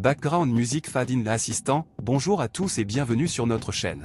Background Music Fade-in Assistant, bonjour à tous et bienvenue sur notre chaîne.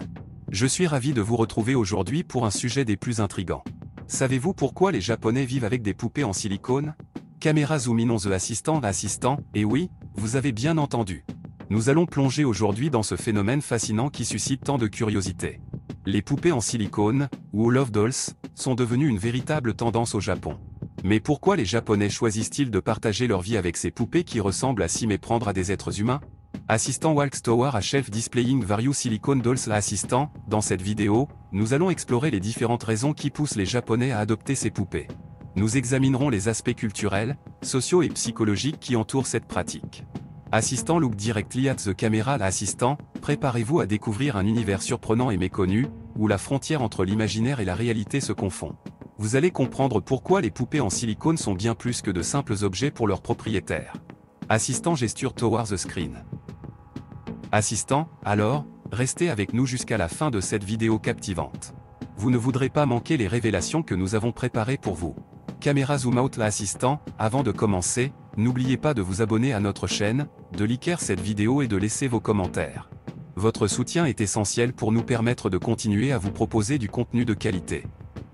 Je suis ravi de vous retrouver aujourd'hui pour un sujet des plus intrigants. Savez-vous pourquoi les Japonais vivent avec des poupées en silicone? Caméra zoom in on the assistant, et oui, vous avez bien entendu. Nous allons plonger aujourd'hui dans ce phénomène fascinant qui suscite tant de curiosité. Les poupées en silicone, ou Love Dolls, sont devenues une véritable tendance au Japon. Mais pourquoi les Japonais choisissent-ils de partager leur vie avec ces poupées qui ressemblent à s'y méprendre à des êtres humains? Assistant Walks Tower a Shelf Displaying Various Silicone Dolls. Assistant, dans cette vidéo, nous allons explorer les différentes raisons qui poussent les Japonais à adopter ces poupées. Nous examinerons les aspects culturels, sociaux et psychologiques qui entourent cette pratique. Assistant Look Directly at the Camera. Assistant, préparez-vous à découvrir un univers surprenant et méconnu, où la frontière entre l'imaginaire et la réalité se confond. Vous allez comprendre pourquoi les poupées en silicone sont bien plus que de simples objets pour leurs propriétaires. Assistant Gesture Towards the Screen. Assistant, alors, restez avec nous jusqu'à la fin de cette vidéo captivante. Vous ne voudrez pas manquer les révélations que nous avons préparées pour vous. Caméra Zoom Out. Assistant, avant de commencer, n'oubliez pas de vous abonner à notre chaîne, de liker cette vidéo et de laisser vos commentaires. Votre soutien est essentiel pour nous permettre de continuer à vous proposer du contenu de qualité.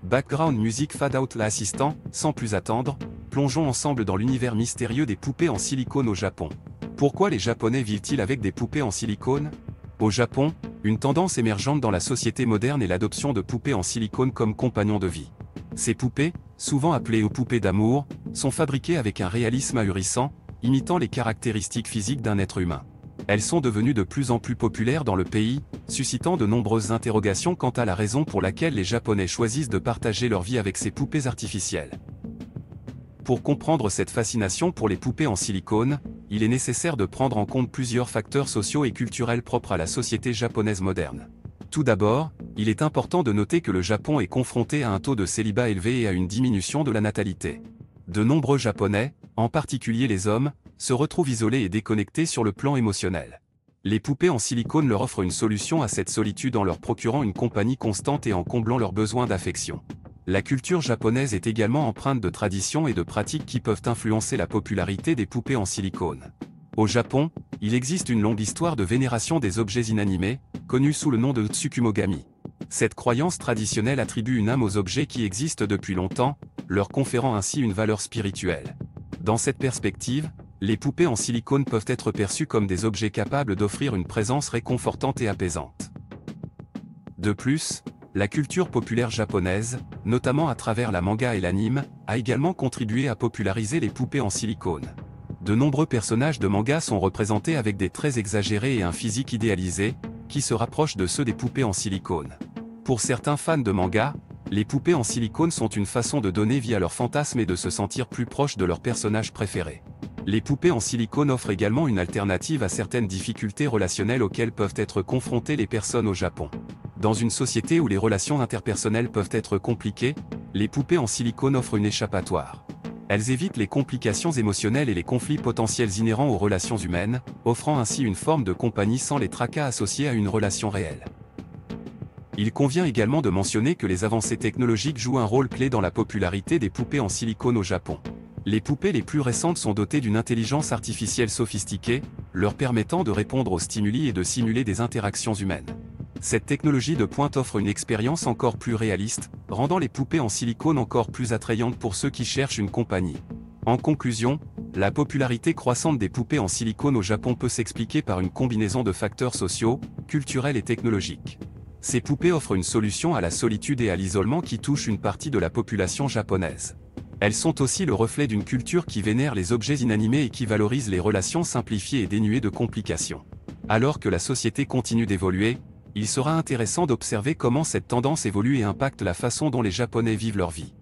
Background Music Fade Out. Assistant, sans plus attendre, plongeons ensemble dans l'univers mystérieux des poupées en silicone au Japon. Pourquoi les Japonais vivent-ils avec des poupées en silicone? Au Japon, une tendance émergente dans la société moderne est l'adoption de poupées en silicone comme compagnons de vie. Ces poupées, souvent appelées aux poupées d'amour, sont fabriquées avec un réalisme ahurissant, imitant les caractéristiques physiques d'un être humain. Elles sont devenues de plus en plus populaires dans le pays, suscitant de nombreuses interrogations quant à la raison pour laquelle les Japonais choisissent de partager leur vie avec ces poupées artificielles. Pour comprendre cette fascination pour les poupées en silicone, il est nécessaire de prendre en compte plusieurs facteurs sociaux et culturels propres à la société japonaise moderne. Tout d'abord, il est important de noter que le Japon est confronté à un taux de célibat élevé et à une diminution de la natalité. De nombreux Japonais, en particulier les hommes, se retrouvent isolés et déconnectés sur le plan émotionnel. Les poupées en silicone leur offrent une solution à cette solitude en leur procurant une compagnie constante et en comblant leurs besoins d'affection. La culture japonaise est également empreinte de traditions et de pratiques qui peuvent influencer la popularité des poupées en silicone. Au Japon, il existe une longue histoire de vénération des objets inanimés, connue sous le nom de Tsukumogami. Cette croyance traditionnelle attribue une âme aux objets qui existent depuis longtemps, leur conférant ainsi une valeur spirituelle. Dans cette perspective, les poupées en silicone peuvent être perçues comme des objets capables d'offrir une présence réconfortante et apaisante. De plus, la culture populaire japonaise, notamment à travers la manga et l'anime, a également contribué à populariser les poupées en silicone. De nombreux personnages de manga sont représentés avec des traits exagérés et un physique idéalisé, qui se rapproche de ceux des poupées en silicone. Pour certains fans de manga, les poupées en silicone sont une façon de donner vie à leurs fantasmes et de se sentir plus proche de leurs personnages préférés. Les poupées en silicone offrent également une alternative à certaines difficultés relationnelles auxquelles peuvent être confrontées les personnes au Japon. Dans une société où les relations interpersonnelles peuvent être compliquées, les poupées en silicone offrent une échappatoire. Elles évitent les complications émotionnelles et les conflits potentiels inhérents aux relations humaines, offrant ainsi une forme de compagnie sans les tracas associés à une relation réelle. Il convient également de mentionner que les avancées technologiques jouent un rôle clé dans la popularité des poupées en silicone au Japon. Les poupées les plus récentes sont dotées d'une intelligence artificielle sophistiquée, leur permettant de répondre aux stimuli et de simuler des interactions humaines. Cette technologie de pointe offre une expérience encore plus réaliste, rendant les poupées en silicone encore plus attrayantes pour ceux qui cherchent une compagnie. En conclusion, la popularité croissante des poupées en silicone au Japon peut s'expliquer par une combinaison de facteurs sociaux, culturels et technologiques. Ces poupées offrent une solution à la solitude et à l'isolement qui touche une partie de la population japonaise. Elles sont aussi le reflet d'une culture qui vénère les objets inanimés et qui valorise les relations simplifiées et dénuées de complications. Alors que la société continue d'évoluer, il sera intéressant d'observer comment cette tendance évolue et impacte la façon dont les Japonais vivent leur vie.